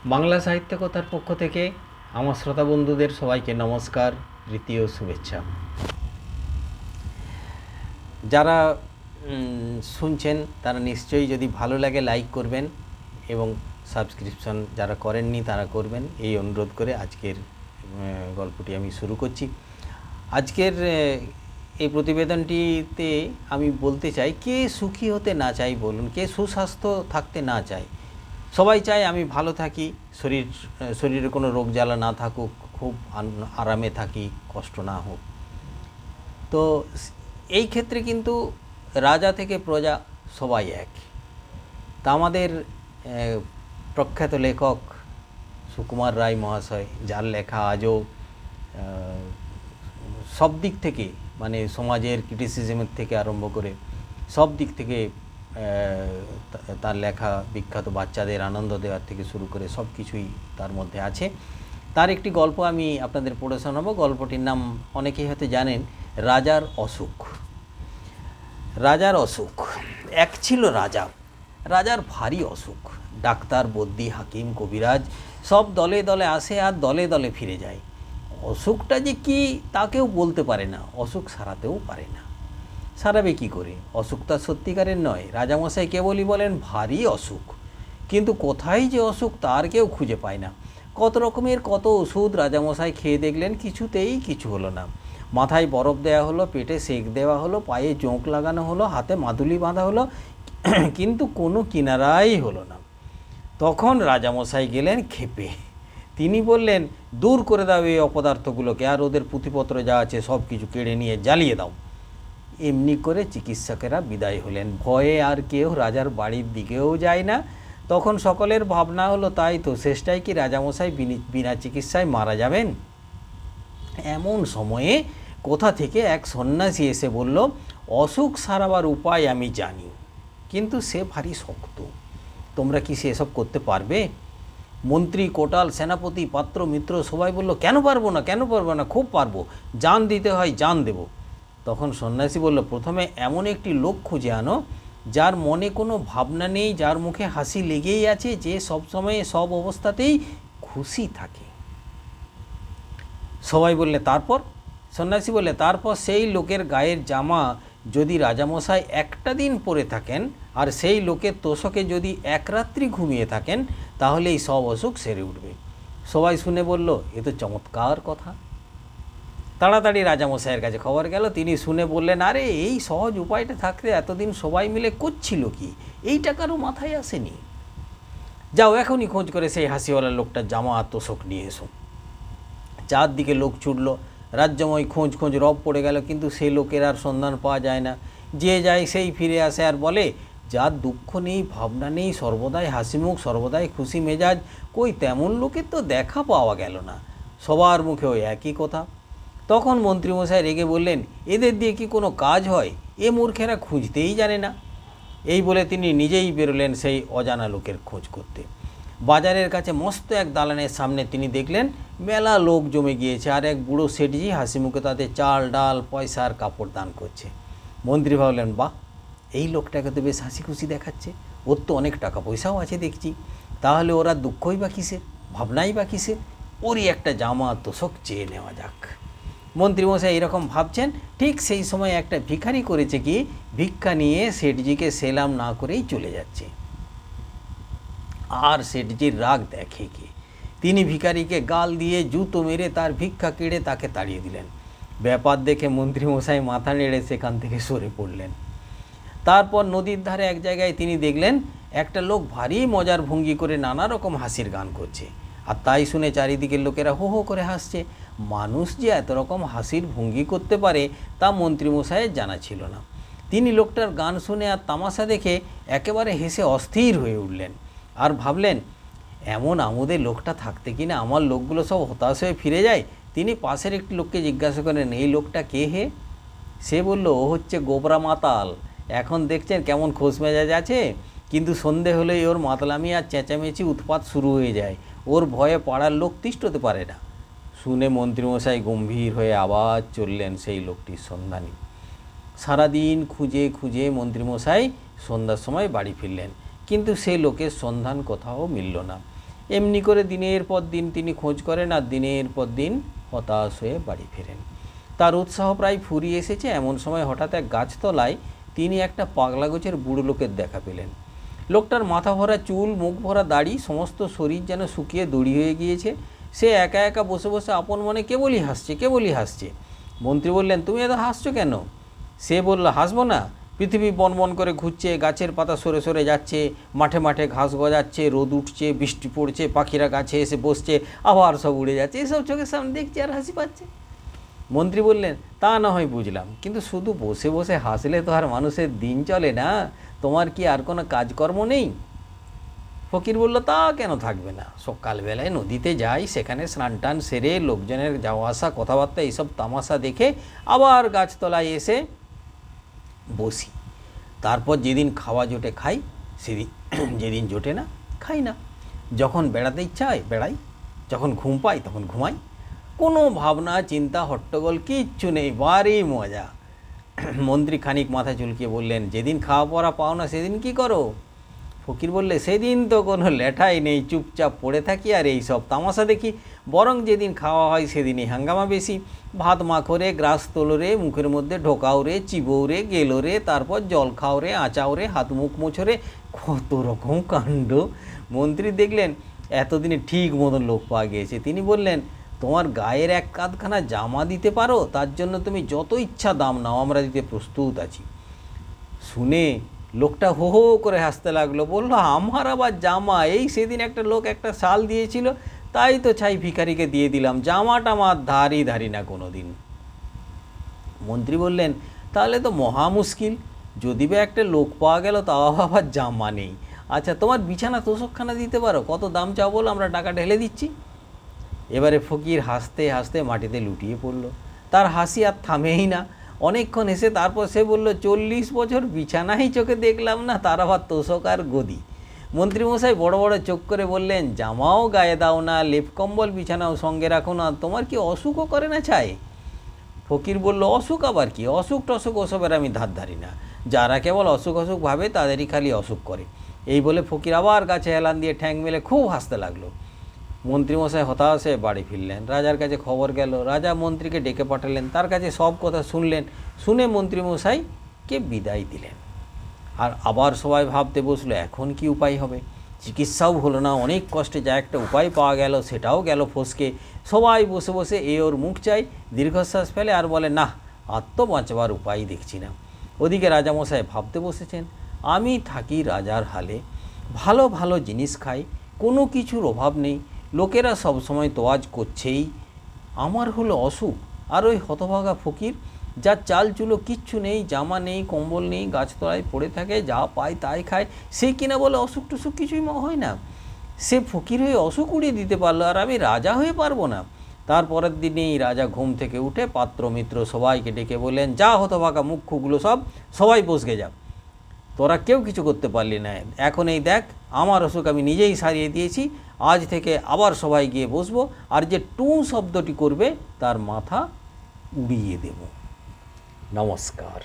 বাংলা সাহিত্য কথার পক্ষ থেকে আমার শ্রোতা বন্ধুদের সবাইকে নমস্কার, প্রীতি ও শুভেচ্ছা। যারা শুনছেন তারা নিশ্চয়ই যদি ভালো লাগে লাইক করবেন এবং সাবস্ক্রিপশন যারা করেননি তারা করবেন, এই অনুরোধ করে আজকের গল্পটি আমি শুরু করছি। আজকের এই প্রতিবেদনটিতে আমি বলতে চাই, কে সুখী হতে না চাই বলুন, কে সুস্বাস্থ্য থাকতে না চায়? সবাই চায় আমি ভালো থাকি, শরীরে কোনো রোগ জ্বালা না থাকুক, খুব আরামে থাকি, কষ্ট না হোক। তো এই ক্ষেত্রে কিন্তু রাজা থেকে প্রজা সবাই এক। তা আমাদের প্রখ্যাত লেখক সুকুমার রায় মহাশয়, যার লেখা আজও সব দিক থেকে, মানে সমাজের ক্রিটিসিজমের থেকে আরম্ভ করে সব দিক থেকে তার লেখা বিখ্যাত, বাচ্চাদের আনন্দ দেওয়ার থেকে শুরু করে সব কিছুই তার মধ্যে আছে। তার একটি গল্প আমি আপনাদের পড়ে শোনাবো। গল্পটির নাম অনেকেই হয়তো জানেন, রাজার অসুখ। রাজার অসুখ। এক ছিল রাজা, রাজার ভারী অসুখ। ডাক্তার, বদ্যি, হাকিম, কবিরাজ সব দলে দলে আসে আর দলে দলে ফিরে যায়। অসুখটা যে কি তা কেউ বলতে পারে না, অসুখ সারাতেও পারে না। সারাবে কী করে? অসুখটা সত্যিকারের নয়। রাজামশাই কেবলই বলেন ভারী অসুখ, কিন্তু কোথায় যে অসুখ তার কেউ খুঁজে পায় না। কত রকমের কত ওষুধ রাজামশাই খেয়ে দেখলেন, কিছুতেই কিছু হলো না। মাথায় বরফ দেওয়া হলো, পেটে সেঁক দেওয়া হলো, পায়ে চোখ লাগানো হলো, হাতে মাদুলি বাঁধা হলো, কিন্তু কোনো কিনারাই হলো না। তখন রাজামশাই গেলেন ক্ষেপে। তিনি বললেন, দূর করে দাও এই অপদার্থগুলোকে, আর ওদের পুঁথিপত্র যা আছে সব কিছু কেড়ে নিয়ে জ্বালিয়ে দাও। এমনি করে চিকিৎসকেরা বিদায় হলেন। ভয়ে আর কেউ রাজার বাড়ির দিকেও যায় না। তখন সকলের ভাবনা হলো, তাই তো, শেষটায় কি রাজামশাই বিনা চিকিৎসায় মারা যাবেন? এমন সময়ে কোথা থেকে এক সন্ন্যাসী এসে বলল, অসুখ সারাবার উপায় আমি জানি, কিন্তু সে ভারী শক্ত। তোমরা কি সেসব করতে পারবে? মন্ত্রী, কোটাল, সেনাপতি, পাত্র, মিত্র সবাই বলল, কেন পারবো না, কেন পারবো না, খুব পারবো, জান দিতে হয় জান দেব। তখন সন্ন্যাসী বলল, প্রথমে এমন একটি লোক খুঁজে আনো যার মনে কোনো ভাবনা নেই, যার মুখে হাসি লেগেই আছে, যে সবসময় সব অবস্থাতেই খুশি থাকে। সবাই বললে, তারপর? সন্ন্যাসী বললে, তারপর সেই লোকের গায়ের জামা যদি রাজামশাই একটা দিন পরে থাকেন, আর সেই লোকের তোষকে যদি এক রাত্রি ঘুমিয়ে থাকেন, তাহলে এই সব অসুখ সেরে উঠবে। সবাই শুনে বলল, এ তো চমৎকার কথা। তাড়াতাড়ি রাজামশাইয়ের কাছে খবর গেল। তিনি শুনে বললেন, আরে এই সহজ উপায়টা থাকতে এতদিন সবাই মিলে করছিল কি? এইটা কারো মাথায় আসেনি? যাও এখনই খোঁজ করে সেই হাসিওয়ালা লোকটার জামা আর তোষক নিয়ে এসো। চারদিকে লোক ছুটল, রাজ্যময় খোঁজ রব পড়ে গেল, কিন্তু সেই লোকের আর সন্ধান পাওয়া যায় না। যে যায় সেই ফিরে আসে আর বলে, যার দুঃখ নেই, ভাবনা নেই, সর্বদাই হাসিমুখ, সর্বদাই খুশি মেজাজ, কই তেমন লোকের তো দেখা পাওয়া গেল না। সবার মুখে ওই একই কথা। তখন মন্ত্রীমশাই রেগে বললেন, এদের দিয়ে কি কোনো কাজ হয়? এ মূর্খেরা খুঁজতেই জানে না। এই বলে তিনি নিজেই বেরোলেন সেই অজানা লোকের খোঁজ করতে। বাজারের কাছে মস্ত এক দালানের সামনে তিনি দেখলেন মেলা লোক জমে গিয়েছে, আর এক বুড়ো সেটজি হাসি মুখে তাদের চাল, ডাল, পয়সা আর কাপড় দান করছে। মন্ত্রী ভাবলেন, বাহ, এই লোকটাকে তো বেশ হাসি খুশি দেখাচ্ছে, ওর তো অনেক টাকা পয়সাও আছে দেখছি, তাহলে ওরা দুঃখই বা কিসের, ভাবনাই বা কিসের? ওরই একটা জামা তোষক চেয়ে নেওয়া যাক। মন্ত্রীমশাই এরকম ভাবছেন, ঠিক সেই সময় একটা ভিখারি করেছে কি, ভিক্ষা নিয়ে সেটজিকে সেলাম না করেই চলে যাচ্ছে। আর সেটজির রাগ দেখে কে? তিনি ভিখারিকে গাল দিয়ে জুতো মেরে তার ভিক্ষা কেড়ে তাকে তাড়িয়ে দিলেন। ব্যাপার দেখে মন্ত্রীমশাই মাথা নেড়ে সেখান থেকে সরে পড়লেন। তারপর নদীর ধারে এক জায়গায় তিনি দেখলেন একটা লোক ভারী মজার ভঙ্গি করে নানা রকম হাসির গান করছে, আর তাই শুনে চারিদিকের লোকেরা হো হো করে হাসছে। মানুষ যে এত রকম হাসির ভঙ্গি করতে পারে তা মন্ত্রীমশাইয়ের জানা ছিল না। তিনি লোকটার গান শুনে আর তামাশা দেখে একেবারে হেসে অস্থির হয়ে উঠলেন, আর ভাবলেন, এমন আমোদে লোকটা থাকতে কিনা আমার লোকগুলো সব হতাশ হয়ে ফিরে যায়। তিনি পাশের একটি লোককে জিজ্ঞাসা করেন, এই লোকটা কে হে? সে বলল, ও হচ্ছে গোবরা মাতাল। এখন দেখছেন কেমন খোশ মেজাজ আছে, কিন্তু সন্ধে হলেই ওর মাতলামি আর চেঁচামেচি উৎপাত শুরু হয়ে যায়। ওর ভয়ে পাড়ার লোক তিষ্ঠতে পারে না। শুনে মন্ত্রীমশাই গম্ভীর হয়ে আবার চললেন সেই লোকটির সন্ধানে। সারাদিন খুঁজে খুঁজে মন্ত্রীমশাই সন্ধ্যার সময় বাড়ি ফিরলেন, কিন্তু সে লোকের সন্ধান কোথাও মিলল না। এমনি করে দিনের পর দিন তিনি খোঁজ করেন আর দিনের পর দিন হতাশ হয়ে বাড়ি ফেরেন। তার উৎসাহ প্রায় ফুরিয়ে এসেছে, এমন সময় হঠাৎ এক গাছতলায় তিনি একটা পাগলা গোছের বুড়ো লোকের দেখা পেলেন। লোকটার মাথা ভরা চুল, মুখ ভরা দাড়ি, সমস্ত শরীর যেন শুকিয়ে দড়ি হয়ে গিয়েছে। সে একা একা বসে বসে আপন মনে কেবলই হাসছে। মন্ত্রী বললেন, তুমি এত হাসছো কেন? সে বলল, হাসবো না? পৃথিবী বন বন করে ঘুরছে, গাছের পাতা সরে সরে যাচ্ছে, মাঠে মাঠে ঘাস গজাচ্ছে, রোদ উঠছে, বৃষ্টি পড়ছে, পাখিরা গাছে এসে বসছে, আবার সব উড়ে যাচ্ছে, এসব চোখের সামনে দেখছি আর হাসি পাচ্ছে। মন্ত্রী বললেন, তা না হয় বুঝলাম, কিন্তু শুধু বসে বসে হাসলে তো আর মানুষের দিন চলে না। তোমার কি আর কোনো কাজকর্ম নেই? ফকির বলল, তা কেন থাকবে না? সকালবেলায় নদীতে যাই, সেখানে স্নান টান সেরে লোকজনের যাওয়া আসা, কথাবার্তা, এইসব তামাশা দেখে আবার গাছতলায় এসে বসি। তারপর যেদিন খাওয়া জোটে খাই, সেদিন যেদিন জোটে না খাই না। যখন বেড়াতে ইচ্ছা হয় বেড়াই, যখন ঘুম পাই তখন ঘুমাই। কোনো ভাবনা চিন্তা হট্টগোল কিচ্ছু নেই, ভারী মজা। মন্ত্রী খানিক মাথা চুলকিয়ে বললেন, যেদিন খাওয়া পড়া পাও না সেদিন কি করো? ফকির বললে, সেদিন তো কোনো লেঠাই নেই, চুপচাপ পড়ে থাকি আর এই সব তামাশা দেখি। বরং যেদিন খাওয়া হয় সেদিনই হাঙ্গামা বেশি। ভাত মাখো রে, গ্রাস তোলো রে, মুখের মধ্যে ঢোকাও রে, চিবৌ রে, গেলো রে, তারপর জল খাও রে, আঁচাও রে, হাত মুখ মোছো রে, কত রকম কাণ্ড। মন্ত্রী দেখলেন এতদিনে ঠিক মতন লোক পাওয়া গিয়েছে। তিনি বললেন, তোমার গায়ের এক কাঁধখানা জামা দিতে পারো? তার জন্য তুমি যত ইচ্ছা দাম নাও, আমরা দিতে প্রস্তুত আছি। শুনে লোকটা হো হো করে হাসতে লাগলো, বলল, আমার আবার জামা? এই সেদিন একটা লোক একটা শাল দিয়েছিল, তাই তো ছাই ভিখারিকে দিয়ে দিলাম, জামাটা আমার ধারি না কোনো দিন। মন্ত্রী বললেন, তাহলে তো মহা মুশকিল, যদি বা একটা লোক পাওয়া গেল তাও আবার জামা নেই। আচ্ছা, তোমার বিছানা তোষকখানা দিতে পারো? কত দাম চাও বলো, আমরা টাকা ঢেলে দিচ্ছি। এবারে ফকির হাসতে হাসতে মাটিতে লুটিয়ে পড়ল। তার হাসি আর থামেই না। অনেকক্ষণ এসে তারপর সে বলল, 40 বছর বিছানাই চোখে দেখলাম না, তার আবার তোষক আর গদি। মন্ত্রীমশাই বড় বড় চোখ করে বললেন, জামাও গায়ে দাও না, লেপ কম্বল বিছানাও সঙ্গে রাখো না, তোমার কি অসুখও করে না ছাই? ফকির বলল, অসুখ আবার কি? অসুখ টসুখ ওসবের আমি ধারি না। যারা কেবল অসুখ ভাবে তাদেরই খালি অসুখ করে। এই বলে ফকির আবার গাছে হেলান দিয়ে ঠ্যাং মেলে খুব হাসতে লাগলো। মন্ত্রীমশাই হতাশ হয়ে বাড়ি ফিরলেন। রাজার কাছে খবর গেল। রাজা মন্ত্রীকে ডেকে পাঠালেন, তার কাছে সব কথা শুনলেন। শুনে মন্ত্রীমশাইকে বিদায় দিলেন। আর আবার সবাই ভাবতে বসলো, এখন কি উপায় হবে? চিকিৎসাও হলো না, অনেক কষ্টে যা একটা উপায় পাওয়া গেল সেটাও গেল ফসকে। সবাই বসে বসে এ ওর মুখ চাই, দীর্ঘশ্বাস ফেলে আর বলে, না, আর তো বাঁচবার উপায় দেখছি না। ওদিকে রাজামশাই ভাবতে বসেছেন, আমি থাকি রাজার হালে, ভালো ভালো জিনিস খাই, কোনো কিছুর অভাব নেই, লোকেরা সবসময় তোয়াজ করছেই, আমার হলো অসুখ। আর ওই হতভাগা ফকির, যার চাল চুলো কিচ্ছু নেই, জামা নেই, কম্বল নেই, গাছতলায় পড়ে থাকে, যা পায় তাই খায়, সে কিনা বলে অসুখ টসুখ কিছুই হয় না। সে ফকির হয়ে অসুখ উড়িয়ে দিতে পারলো, আর আমি রাজা হয়ে পারবো না? তারপরের দিনেই রাজা ঘুম থেকে উঠে পাত্র মিত্র সবাইকে ডেকে বললেন, যা হতভাগা মুখ্যগুলো সবাই বসকে যা, তোরা কেউ কিছু করতে পারলি না। এখন এই দেখ, আমার অসুখ আমি নিজেই সারিয়ে দিয়েছি, আজ থেকে আবার সবাই গিয়ে বসবো, আর যে টু শব্দটি করবে তার মাথা উড়িয়ে দেব। নমস্কার।